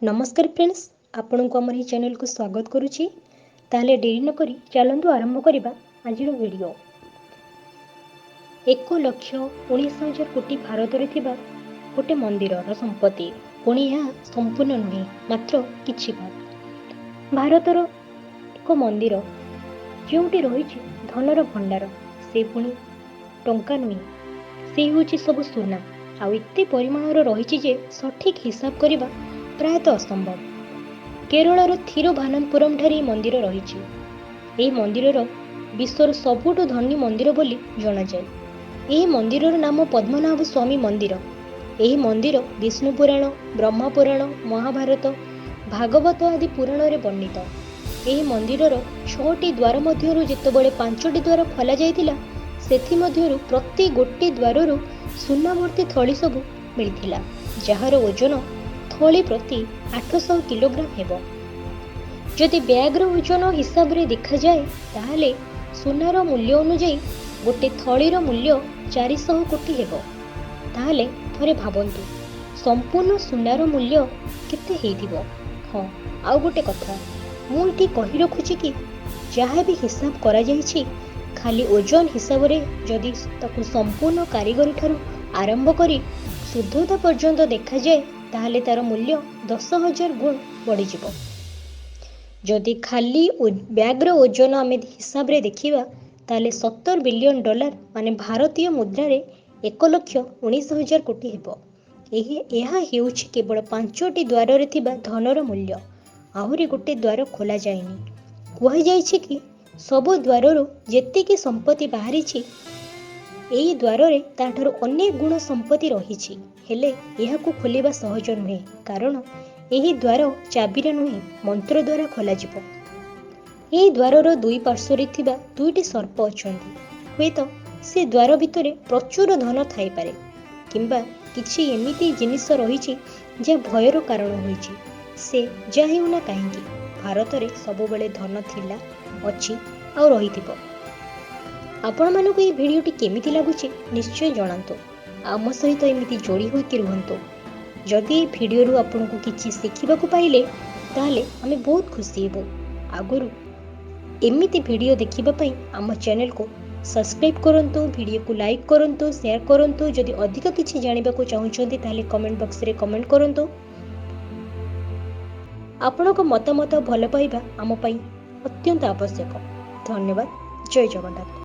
नमस्कार फ्रेंड्स, आपण को आमर चैनल को स्वागत करुच्ची। ताले डेरी न करी चलंतु आरंभ करिबा आजिर वीडियो। 1,19,000 कोटी भारत रे थिबा गोटे मंदिर संपत्ति पुणी यह संपूर्ण नुहे मात्र किछि भाग। भारतर एक मंदिर जोटी रही धनर भंडार से पुणी टंका नुहे से होची सब सोना आ एते परिमाणर रही जे सठिक हिसाब करबा प्रायतः असंभव। केरलर थिरुभानंतपुरम ठारे मंदिर रही मंदिर विश्वर सबुठ धनी मंदिर बोली जना जाए। यह मंदिर नाम पद्मनाभ स्वामी मंदिर। यह मंदिर विष्णु पुराण, ब्रह्म पुराण, महाभारत, भागवत आदि पुराण रे वर्णित। यह मंदिर 6टी द्वार मध्यरु जेतेबेले 5टी द्वार खोला जाइतिला सेथि मध्यरु प्रति गोटी द्वाररु सुना भर्ती थली सब मिलिथिला, जहार ओजन थली प्रति 800 किलोग्राम हेबो। जदि बैग्र ओजन हिसाब रे देखा जाए ताहले सुनार मूल्य अनुଯାୟୀ गोटे थलीर मूल्य 400 कोटी हेबो। ताहले थरे भाबंतु संपूर्ण सुनार मूल्य केते हेइथिबो। हाँ, आउ गोटे कथा मु इठी कहि रखुची कि जहाँ भी हिसाब करा जाइछि खाली ओजन हिसाब रे जदि ताकु संपूर्ण कारीगरी ठारू आरंभ करी शुद्धता पर्यंत देखा जाए ताहले तार मूल्य 10,000 गुण बढ़ी जिवो। जदि खाली बैग्र ओजन आमे हिसाब रे देखिबा ताहले $70 बिलियन माने भारतीय मुद्रा रे 1,19,000 कोटी हेबो। यह हेउछि केवल 5टी द्वार रे थिबा धनर मूल्य। आहुरी गोटे द्वार खोला जायनी। कहि जाइछि कि सब द्वाररु जेतिकी संपत्ति बाहरिछि एही द्वार रे ताठारु अनेक गुण संपत्ति रहिछि। हेले एहाकु खोलिबा सहज नुहे, कारण एही द्वार चाबीरे नुहे मंत्र द्वारा खोला जिवो। एही द्वारर दुई पार्श्वरे थिबा दुईटी सर्प अछंती। हुएत से द्वार भितरे प्रचुर धन थाई पारे, किंबा किछि एमिति जिनिस रहिछि जे भयर कारण होइछि। से जा हेउना काहेकि भारत रे सब बेले धन थिला, अछि आ रहिथिबो। आपण मानको ए भिडियोटी केमिति लागुछि निश्चय जणांतु। आम सहित एमिति जोड़ी होइके रुहंतु। जदि ए भिडियोरु आपनको किछि शिखिबाकु पाइले ताहले आमे बहुत खुशी हेबो। आगुरु एमिति भिडियो देखिबा पई आम चैनल को सब्सक्राइब करंतु, भिडियो को लाइक करंतु, शेयर करंतु। जदि अधिक किछि जानिबाकु चाहुचंती ताहले कमेंट बॉक्स रे कमेंट करंतु। आपनको मतामत भल पाइबा आम पई अत्यंत आवश्यक। धन्यवाद। जय जगन्नाथ।